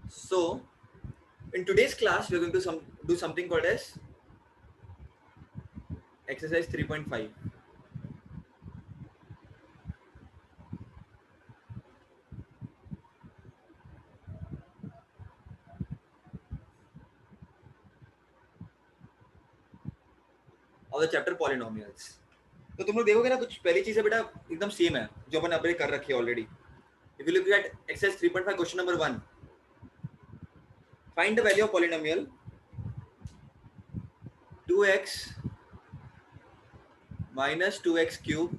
So, in today's class, we're going to do something called as exercise 3.5. और chapter polynomials. तो तुम लोग देखोगे ना कुछ पहली चीज है बेटा एकदम सेम है जो अपन अपने कर रखी है already. If you look at exercise 3.5 question number 1, find the value of polynomial 2x minus 2x cube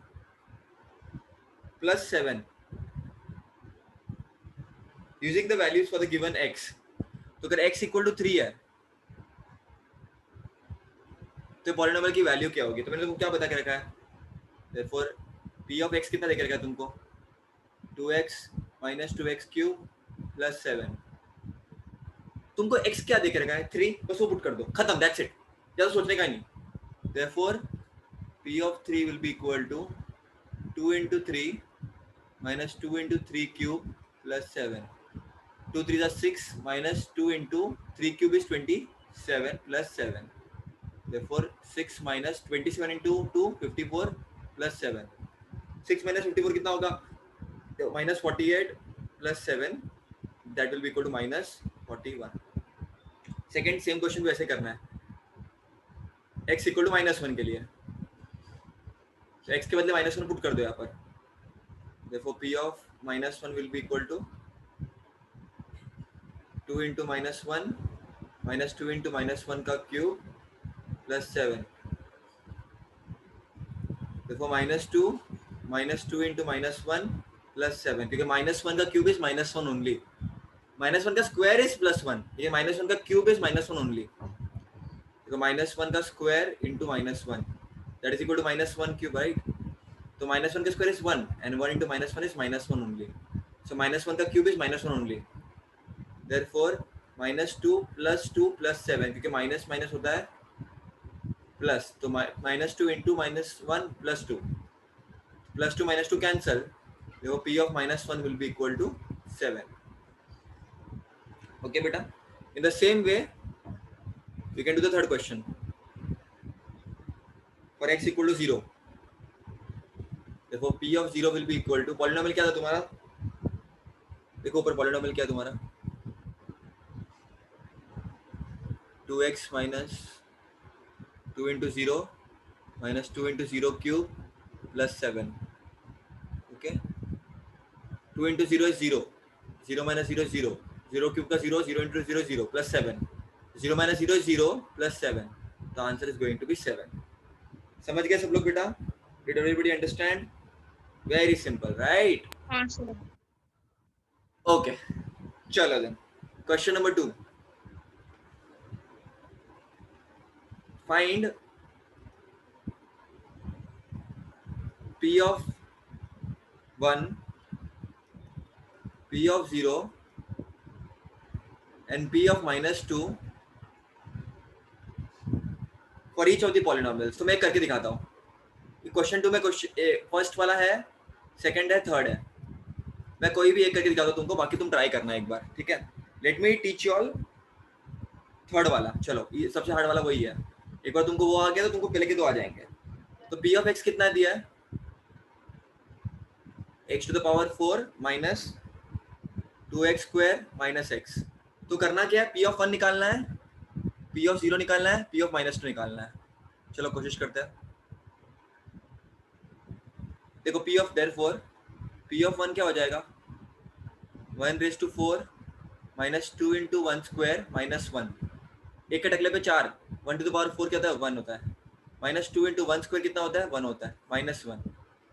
plus 7 using the values for the given x. तो अगर x equal to 3 है तो पॉलिनोमियल की वैल्यू क्या होगी. तो मैंने तुमको क्या बता के रखा है. Therefore p of x कितना दे के रखा है तुमको 2x minus 2x cube plus 7. तुमको x क्या दे के रखा है 3, बस वो पुट कर दो, खत्म, दैट्स इट, ज्यादा सोचने का नहीं. Therefore p of 3 will be equal to 2 into 3 minus 2 into 3 cube plus 7. 2 3 are 6 minus 2 into 3 cube is 27 plus 7. Therefore 6 minus 27 into 2 54 plus 7. 6 minus 54 कितना होगा minus 48 plus 7, that will be equal to minus 41. Second same question भी ऐसे करना है. x equal to -1 के लिए तो x के बदले -1 पुट कर दो यहाँ पर. Therefore p of -1 will be equal to 2 into -1 minus 2 into -1 का cube plus 7. Therefore -2 into -1 plus 7, क्योंकि -1 का क्यूब इज -1 ओनली. -1 का स्क्वायर इज +1, ये -1 का क्यूब इज -1 ओनली. तो -1 का square into -1 that is equal to -1 cube, right. तो -1 का square is 1 and 1 into -1 is -1 only. So -1 का क्यूब इज -1 ओनली. देयरफॉर -2 + 2 + 7, क्योंकि माइनस माइनस होता है प्लस, तो -2 इंटू -1 + 2 +2 -2 कैंसल. देखो p of -1 will be equal to 7. Okay beta, in the same way we can do the third question for x equal to 0. देखो p of 0 will be equal to, polynomial क्या था तुम्हारा, देखो ऊपर polynomial क्या है तुम्हारा 2x minus 2 into 0 minus 2 into 0 cube plus 7. Okay, 2 into 0 is 0, 0 minus 0 is 0, 0 cube का 0, 0 into 0 0 plus 7, 0 minus 0 is 0 plus 7. The answer is going to be 7. समझ गए सब लोग बेटा? Did everybody understand? Very simple, right? Okay, चलो then. Question number 2. Find p of 1, p of 0 and p of -2 for each of the polynomials. तो मैं करके दिखाता हूँ. क्वेश्चन 2 में फर्स्ट वाला है, सेकंड है, थर्ड है. मैं कोई भी एक करके दिखाता हूँ तुमको, बाकी तुम ट्राई करना एक बार, ठीक है. Let me teach you all third वाला. चलो ये सबसे हार्ड वाला वही है. एक बार तुमको वो आ गया तो तुमको पहले के दो आ जाएंगे. तो p of x कितना दिया है x⁴ minus 2x² minus x. तो करना क्या है, p of 1 निकालना है, p of 0 निकालना है, p of -2 निकालना है. चलो कोशिश करते हैं. देखो p of therefore p of 1 क्या हो जाएगा 1⁴ minus 2 into 1 square minus 1. एक के टकले पे 4, 1⁴ क्या होता है 1 होता है. -2 into 1 square कितना होता है 1 होता है. -1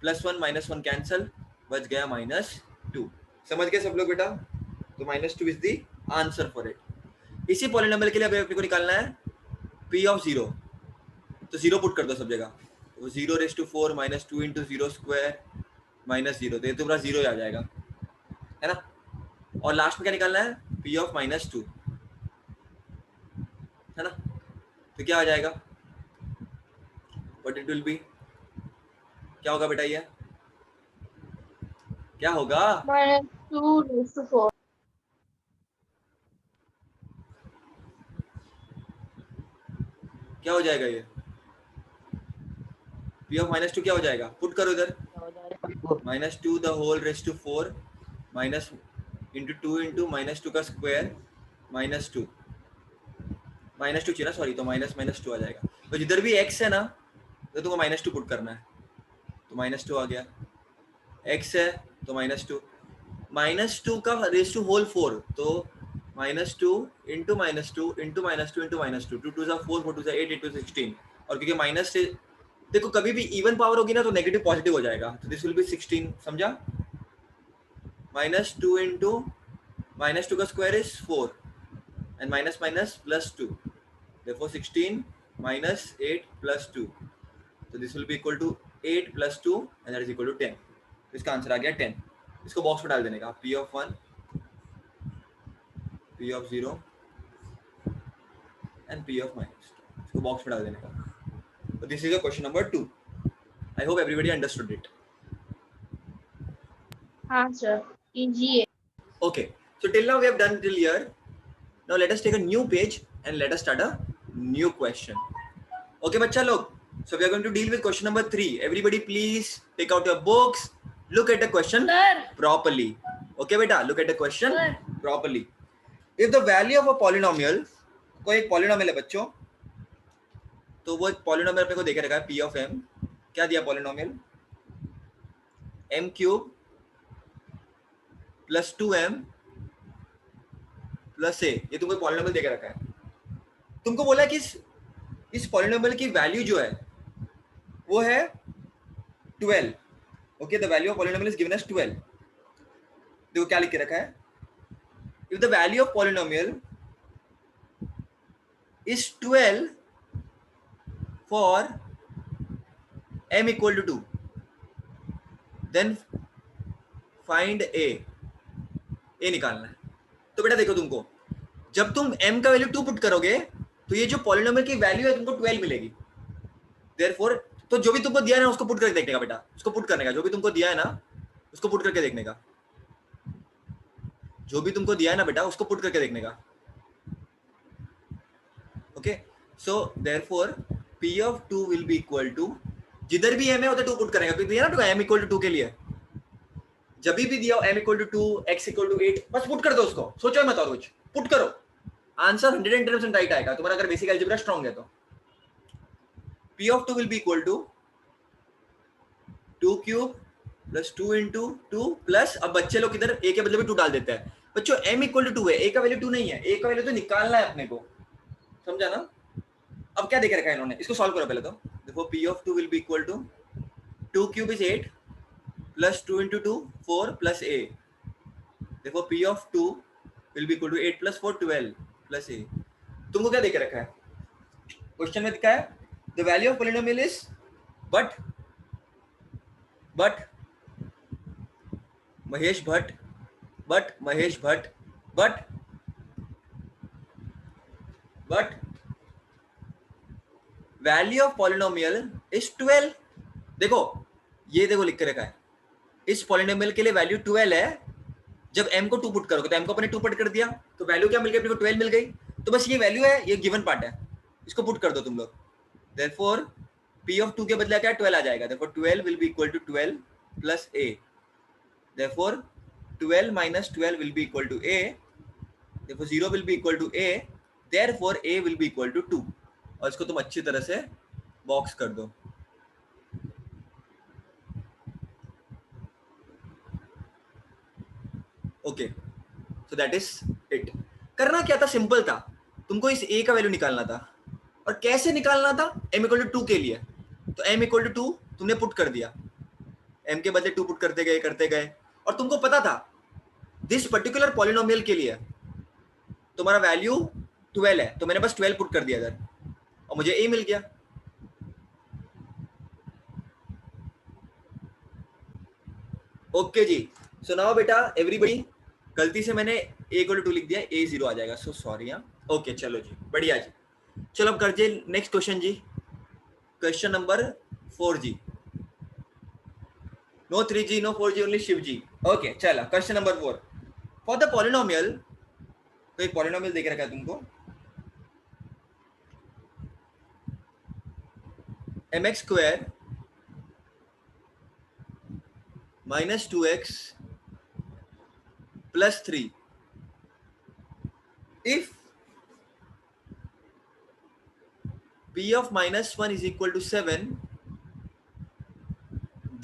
+1 -1 कैंसल, बच गया -2. समझ गए सब लोग बेटा? तो -2 is the answer for it. इसी पॉलिनोमियल के लिए अभी अपने को निकालना है p of 0. तो 0 पुट कर दो सब जगह. तो 0⁴ minus 2 into 0 square minus 0, तो ये तो पूरा 0 ही आ जाएगा, है ना. और लास्ट में क्या निकालना है p of -2, है ना. तो क्या आ जाएगा, व्हाट इट विल बी, क्या होगा बेटा, ये क्या होगा -2⁴. क्या हो जाएगा ये? p of -2 क्या हो जाएगा? पुट करो इधर, -2 the whole raise to 4 minus into 2 into -2 का स्क्वायर -2 चाहिए ना, सॉरी, तो -2 आ जाएगा। तो जिधर भी x है ना तो तुमको -2 पुट करना है, तो -2 आ गया। x है तो -2 का रेस टू होल 4, तो -2 इंटू -2 इंटू -2 इंटू -2, 2 2 4 4 2 8 8 2 16। और क्योंकि माइनस से देखो कभी भी इवन पावर होगी ना तो नेगेटिव पॉजिटिव हो जाएगा, तो दिस विल बी 16, समझा? -2 इंटू -2 का square is 4 and minus minus +2, therefore 16 minus 8 plus 2, so this will be equal to 8 plus 2 and that is equal to 10। तो इसका आंसर आ गया 10। इसको बॉक्स में डाल देने का, p of 1, p of 0 and p of -2, इसको बॉक्स में डाल देने का। तो this is question number 2। I hope everybody understood it. हाँ सर, कीजिए। Okay, so till now we have done till here. Now let us take a new page and let us start a new question. Okay बच्चा लोग, so we are going to deal with question number 3. Everybody please take out your books, look at the question properly. Okay beta, look at the question properly. If the value of a polynomial, कोई एक polynomial है बच्चों, तो वो एक polynomial अपने को देके रखा है p of m। क्या दिया polynomial? m cube plus 2m plus a, ये तुमको polynomial देके रखा है। तुमको बोला कि इस polynomial की वैल्यू जो है वो है 12। Okay, the value of polynomial is given as 12। देखो क्या लिख के रखा है, if the value of polynomial is 12 for m equal to 2 then find a निकालना है। तो बेटा देखो, तुमको जब तुम m का वैल्यू 2 पुट करोगे तो ये जो पॉलिनोमियल की वैल्यू है तुमको 12 मिलेगी। देयरफॉर तो जो भी तुमको दिया है ना उसको पुट करके देखने का बेटा, उसको पुट करने का, जो भी तुमको दिया है ना उसको पुट करके देखने का, जो भी तुमको दिया है ना बेटा उसको पुट करके देखने का। Okay, so therefore p of 2 will be equal to, जिधर भी m है उधर 2 पुट करेगा, क्योंकि दिया ना तो m इक्वल टू 2 के लिए जब भी दिया m equal to 2 x equal to 8 बस पुट कर दो उसको, सोचो मत और कुछ, पुट करो, आंसर 110% राइट आएगा तुम्हारा अगर बेसिक अलजेब्रा स्ट्रांग है तो। p of 2 will be equal to 2 cube plus 2 into 2 plus, अब बच्चे लोग इधर a के बदले में 2 डाल देते हैं। बच्चों m इक्वल टू 2 है, a का वैल्यू 2 नहीं है, a का वैल्यू तो निकालना है अपने को, समझा ना? अब क्या देके रखा है इन्होंने, इसको सॉल्व करो पहले तो। देखो p of 2 will be equal to 2 cube is 8 plus 2 into 2 4 plus a, देखो p of 2 will be equal to 8 plus 4 12 plus a। तुमको क्या देके रखा है क्वेश्चन में, दिखा है the value of polynomial is but Mahesh Bhatt value of polynomial is 12। देखो ये देखो लिख के रखा है, इस पॉलिनोमियल के लिए वैल्यू 12 है। जब m को 2 पुट करोगे तो m को अपने 2 पुट कर दिया तो वैल्यू क्या मिल गई अपने को, 12 मिल गई। तो बस ये वैल्यू है, ये गिवन पार्ट है, इसको पुट कर दो तुम लोग। देयरफॉर p of 2 के बदले क्या 12 आ जाएगा, therefore 12 will be equal to 12 plus a, therefore 12 minus 12 will be equal to a, therefore 0 will be equal to a, therefore a will be equal to 2। और इसको तुम अच्छी तरह से बॉक्स कर दो। Okay, so that is it. करना क्या था, सिंपल था, तुमको इस a का वैल्यू निकालना था। और कैसे निकालना था, m इक्वल टू 2 के लिए, तो m इक्वल टू 2 तुमने पुट कर दिया, m के बदले 2 पुट करते गए और तुमको पता था दिस पर्टिकुलर पॉलिनोमियल के लिए तुम्हारा वैल्यू 12 है, तो मैंने बस 12 पुट कर दिया इधर और मुझे a मिल गया। ओके जी, सो नाउ बेटा एवरीबडी, गलती से मैंने a इक्वल टू 2 लिख दिया, a 0 आ जाएगा, सो सॉरी। ओके चलो जी, बढ़िया जी। चलो अब कर दिए नेक्स्ट क्वेश्चन जी, क्वेश्चन नंबर 4 जी। No 3G, no 4G, only Shiv ji. Okay चलो question number 4, for the polynomial, तो एक पॉलिनोमियल देके रखा है तुमको, mx square minus 2x plus 3 if p of minus 1 is equal to 7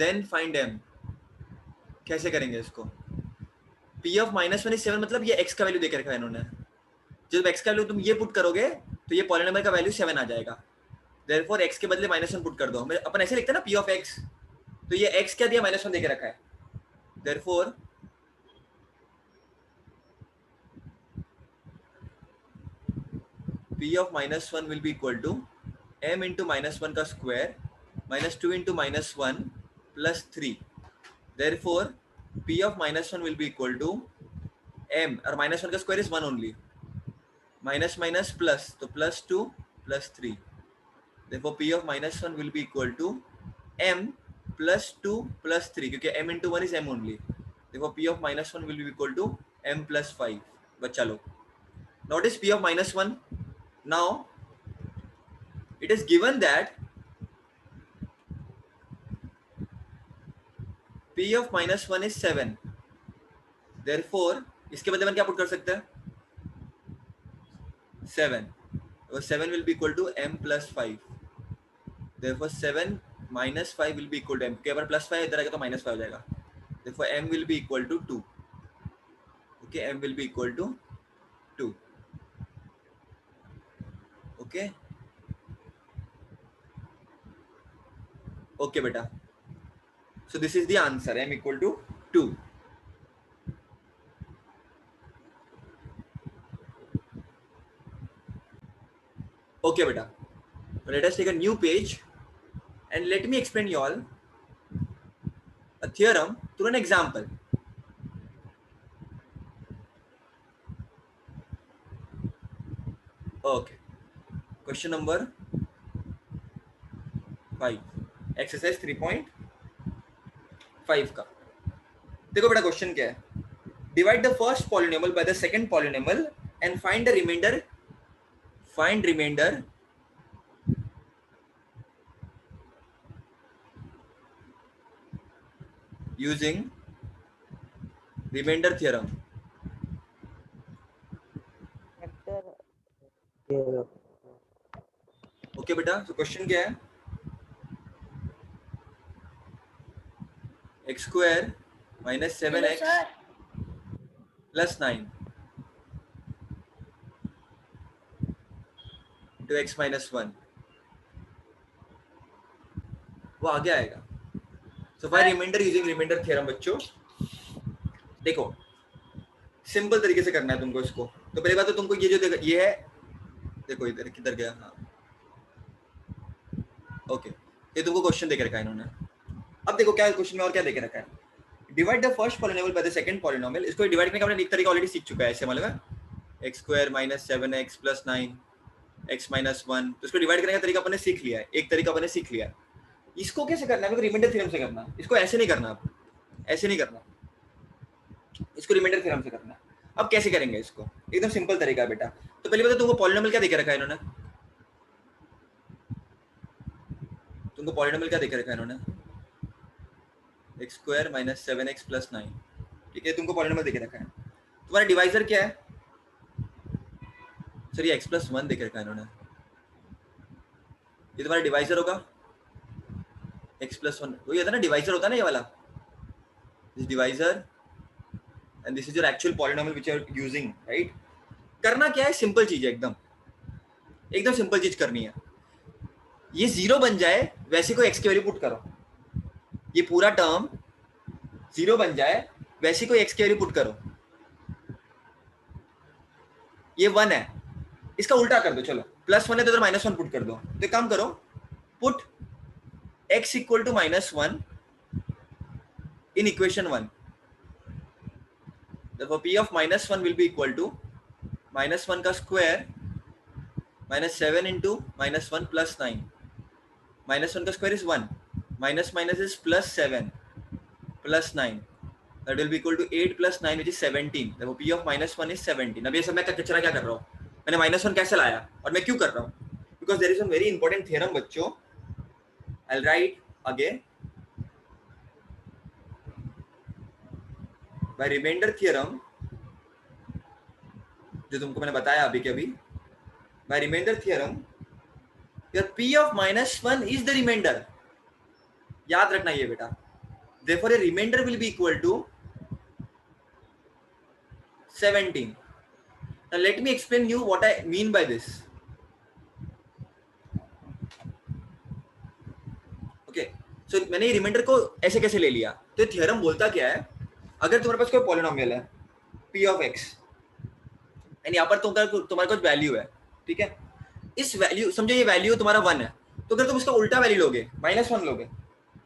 then find m. कैसे करेंगे इसको? p of minus 1 is 7 मतलब ये x का वैल्यू देकर रखा है इन्होंने. जब x का वैल्यू तुम ये पुट करोगे तो ये पॉलिनोमियल का वैल्यू 7 आ जाएगा. Therefore x के बदले -1 पुट कर दो. अपन ऐसे लिखते हैं ना p of x, तो ये x क्या दिया? -1 देके रखा है. Therefore p of -1 will be equal to m into -1 का square -2 into -1 plus 3. Therefore p of -1 will be equal to m, और -1 का square is 1 only, minus minus plus, तो +2 + 3. Therefore p of -1 will be equal to m +2 + 3, क्योंकि m into 1 is m only. Therefore p of -1 will be equal to m + 5. बच्चा लोग, notice p of -1. Now it is given that p of -1 is 7. Therefore इसके बदले में क्या put कर सकते हैं? 7. So 7 will be equal to m + 5. Therefore 7 minus 5 will be equal to m. क्योंकि अगर +5 इधर आएगा तो -5 हो जाएगा. Therefore m will be equal to 2. Okay, m will be equal to 2. Okay. Okay beta. So this is the answer, m equal to 2. Okay beta. Let us take a new page and let me explain you all a theorem through an example. Okay. Question number 5. Exercise 3.5 का. देखो बेटा question क्या है? Divide the first polynomial by the second polynomial and find the remainder. Find remainder using remainder theorem. Okay बेटा, so question क्या है? x square minus 7x plus 9 into x minus 1. वो आगे आएगा. So find remainder using remainder theorem बच्चों. देखो simple तरीके से करना है तुमको इसको. तो पहली बात तो तुमको ये जो ये है, देखो इधर किधर गया. हाँ ओके, ये तुमको क्वेश्चन देके रखा है इन्होंने. अब देखो क्या क्वेश्चन में और क्या देके रखा है. Divide the first polynomial by the second polynomial. इसको डिवाइड करने का हमने एक तरीका ऑलरेडी सीख चुका है. ऐसे मतलब है x square minus 7x plus 9 x minus 1. तो इसको डिवाइड करने का तरीका अपने सीख लिया है. एक तरीका अपने सीख लिया है. इसको कैसे करना है? रिमाइंडर थ्योरम से करना. इसको ऐसे नहीं करना, आप ऐसे नहीं करना, इसको रिमाइंडर थ्योरम से करना. अब कैसे करेंगे इसको? एकदम सिंपल तरीका है बेटा. तो पहले बता तुमको पॉलिनोमियल क्या देके रखा है इन्होंने? तुमको पॉलिनोमियल क्या देके रखा है इन्होंने? x square minus 7x plus 9. ठीक है, तुमको पॉलिनोमियल देके रखा है. तुम्हारा डिवाइजर क्या है? सर ये x plus 1 देके रखा है इन्होंने. ये तुम्हारा डिवाइजर होगा x plus 1. वही होता है ना, डिवाइजर होता है ना ये वाला. This divisor and this is your actual polynomial which you are using, right? करना क्या है? सिंपल चीज है, एकदम एकदम सिंपल चीज करनी है. ये 0 बन जाए वैसे कोई x की वैल्यू पुट करो. ये पूरा टर्म 0 बन जाए वैसे कोई x की वैल्यू पुट करो. ये 1 है, इसका उल्टा कर दो. चलो +1 है तो इधर -1 पुट कर दो. तो एक काम करो, put x equal to -1 in equation 1. Therefore p of -1 will be equal to -1 का स्क्वायर -7 into -1 plus 9. -1 का square is 1. Minus minus is +7 plus 9. That will be equal to 8 plus 9 which is 17. Therefore p of -1 is 17. अब ये सब मैं कचरा क्या कर रहा हूँ? मैंने -1 कैसे लाया और मैं क्यों कर रहा हूँ? Because there is a very important theorem बच्चों I'll write again by remainder theorem, जो तुमको मैंने बताया अभी के अभी, by remainder theorem your p of -1 is the remainder. याद रखना ये बेटा. Therefore a remainder will be equal to 17. Now let me explain you what I mean by this. Okay, so मैंने ये रिमाइंडर को ऐसे कैसे ले लिया. तो थ्योरम बोलता क्या है, अगर तुम्हारे पास कोई पॉलिनोमियल है p of x एंड यहाँ पर तुम्हारे कुछ वैल्यू है, ठीक है. इस वैल्यू समझो ये वैल्यू तुम्हारा 1 है, तो अगर तुम इसका उल्टा वैल्यू लोगे -1 लोगे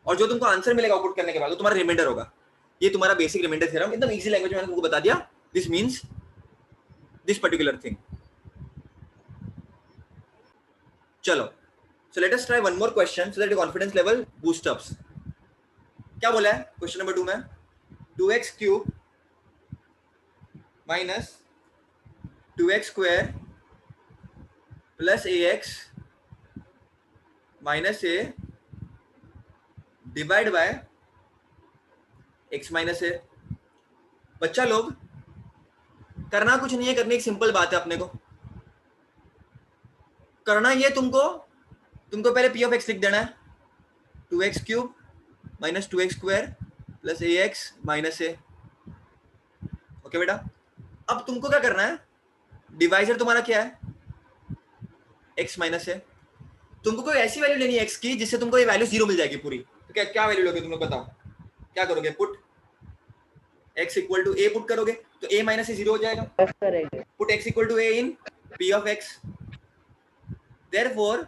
और जो तुमको आंसर मिलेगा आउटपुट करने के बाद वो तुम्हारा रिमाइंडर होगा. ये तुम्हारा बेसिक रिमाइंडर थ्योरम एकदम इजी लैंग्वेज में मैंने तुमको बता दिया. This means this particular thing. चलो, so let us try one more question so that your confidence level boost ups. क्या बोला है क्वेश्चन नंबर 2 में, 2x cube minus 2x square plus ax minus a divide by x minus a. बच्चा लोग करना कुछ नहीं है, करने एक सिंपल बात है. अपने को करना ये तुमको पहले p ऑफ x लिख देना है, 2x cube minus 2x square plus ax minus a. Okay बेटा, अब तुमको क्या करना है, डिवाइजर तुम्हारा क्या है x माइनस a. तुमको कोई ऐसी वैल्यू लेनी है x की जिससे तुमको ये वैल्यू 0 मिल जाएगी पूरी. तो क्या वैल्यू लोगे तुम लोग बताओ, क्या करोगे. Put x equal to a put करोगे तो a माइनस a 0 हो जाएगा. Put x equal to a in p of x. Therefore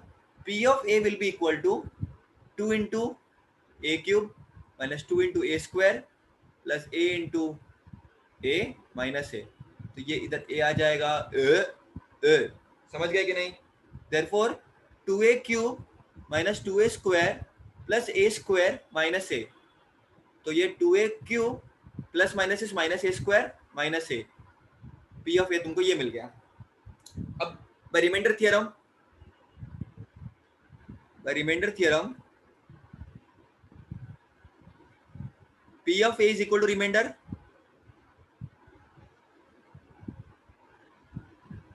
p of a will be equal to 2 into a cube minus 2 into a square plus a into a minus a. तो ये इधर a आ जाएगा, समझ गए कि नहीं. Therefore 2a cube minus 2a square plus a square minus a. तो ये 2a cube plus minus is minus a square minus a. p of a तुमको ये मिल गया. अब by remainder theorem, p of a is equal to remainder.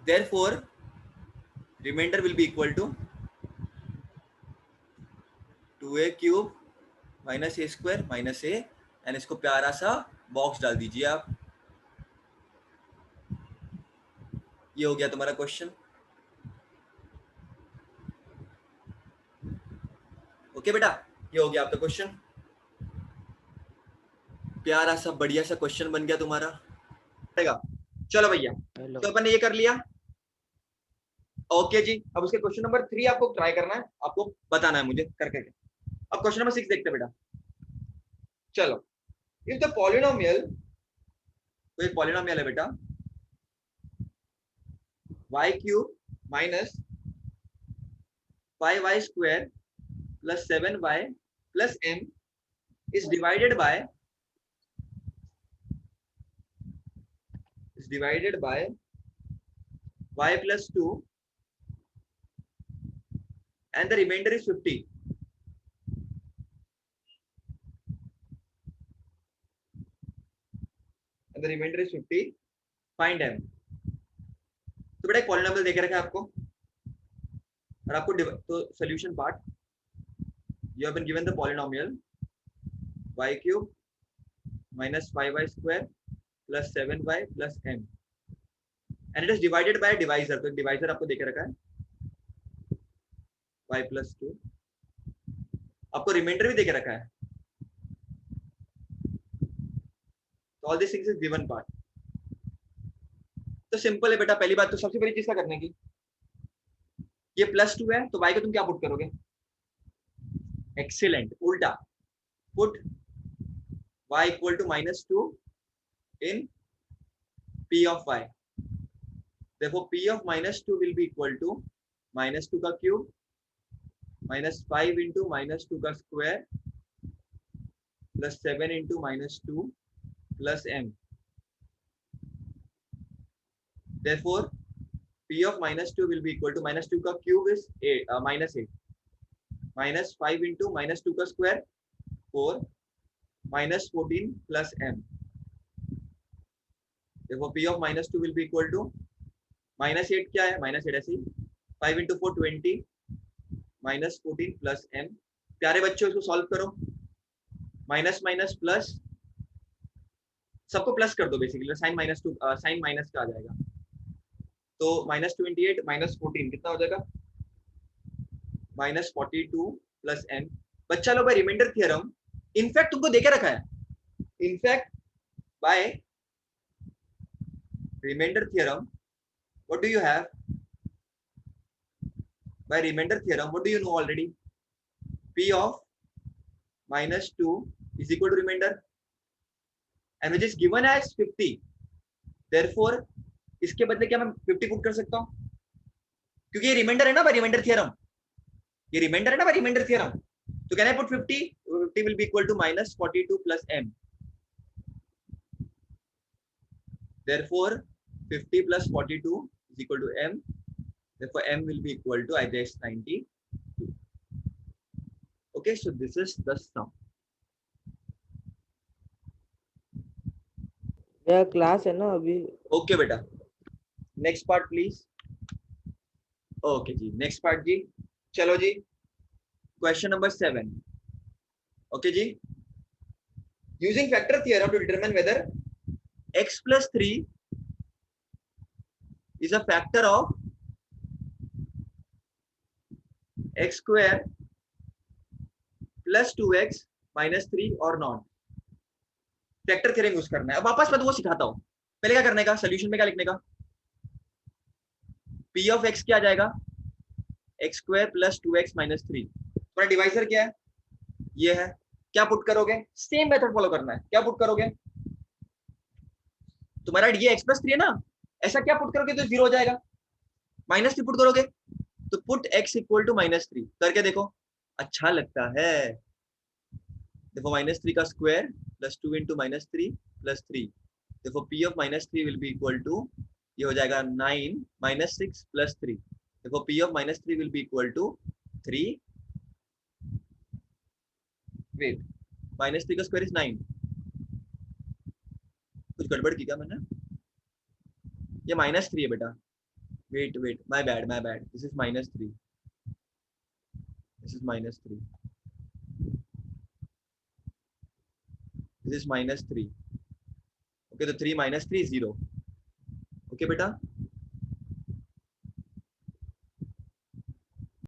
Therefore remainder will be equal to 2a cube minus a square minus a. And इसको प्यारा सा box डाल दीजिए आप. ये हो गया तुम्हारा क्वेश्चन. ओके बेटा, ये हो गया आपका क्वेश्चन. प्यारा सा बढ़िया सा क्वेश्चन बन गया तुम्हारा. चलो भैया, तो अपन ने ये कर लिया. ओके जी, अब उसके क्वेश्चन नंबर 3 आपको ट्राई करना है, आपको बताना है मुझे करके. अब क्वेश्चन नंबर 6 देखते हैं बेटा. चलो, इफ द पॉलिनोमियल, तो एक पॉलिनोमियल है बेटा y cube minus 5y square plus 7y plus m is divided by y plus 2 and the remainder is 50. And the remainder is 50. Find m. तो बेटा एक पॉलिनोमियल देके रखा है आपको और आपको तो solution part, you have been given the polynomial y cube minus 5y square plus 7y plus m and it is divided by a divisor. तो डिवाइजर आपको देके रखा है y plus 2. आपको रिमाइंडर भी देके रखा है. तो all this things is given part. तो सिंपल है बेटा. पहली बात तो सबसे पहली चीज क्या करने की, ये +2 है तो y को तुम क्या पुट करोगे, एक्सीलेंट, उल्टा. Put y equal to -2 in p of y. देखो p of -2 will be equal to -2 का क्यूब -5 इंटू -2 का square plus 7 into -2 plus m. Therefore p of -2 will be equal to -2 का cube is -8. -5 into -2 का square 4 -14 plus m। देखो p of -2 will be equal to -8 क्या है, -8 ऐसे ही 5 into 4 20 -14 plus m। प्यारे बच्चों इसको सॉल्व करो, माइनस माइनस प्लस, सबको प्लस कर दो बेसिकली, साइन -2 साइन माइनस का आ जाएगा, तो -28 -14 कितना हो जाएगा, -42 प्लस m। बच्चा लोग भाई रिमाइंडर थ्योरम इनफैक्ट तुमको देके रखा है, in fact by remainder theorem what do you have, by remainder theorem what do you know already, p of -2 is equal to remainder and which is given as 50, therefore इसके बदले क्या मैं 50 put कर सकता हूँ, क्योंकि ये रिमाइंडर है ना बाय रिमाइंडर थ्योरम, ये रिमाइंडर है ना बाय रिमाइंडर थ्योरम, तो can I put 50, 50 will be equal to -42 plus m, therefore 50 plus 42 is equal to m, therefore m will be equal to either 92. Okay, so this is the sum. मेरा class है ना अभी। Okay बेटा, next part please. Okay जी, next part जी, चलो जी, question number 7। Okay जी, using factor theorem to determine whether x plus 3 is a factor of x square plus 2x minus 3 और नॉट। फैक्टर थ्योरम यूज करना है। अब वापस मैं तुमको सिखाता हूँ, पहले क्या करने का, सोल्यूशन में क्या लिखने का, p ऑफ x क्या आ जाएगा, x square plus 2x minus 3, तुम्हारा डिवाइजर क्या है, ये है, क्या पुट करोगे, सेम मेथड फॉलो करना है, क्या पुट करोगे, तुम्हारा ये x प्लस 3 है ना, ऐसा क्या पुट करोगे तो 0 हो जाएगा, -3 पुट करोगे तो पुट x इक्वल टू -3 करके देखो, अच्छा लगता है, देखो -3 का स्क्वायर प्लस 2 इंटू -3 प्लस 3, देखो p of -3 will be equal to, ये हो जाएगा 9 -6 प्लस 3, देखो p of -3 will be equal to 3, wait -3 का स्क्वायर इज 9, कुछ गड़बड़ की क्या मैंने, ये -3 है बेटा, wait wait my bad, this is -3, this is -3, this is -3, okay, तो 3 -3 0, ओके बेटा,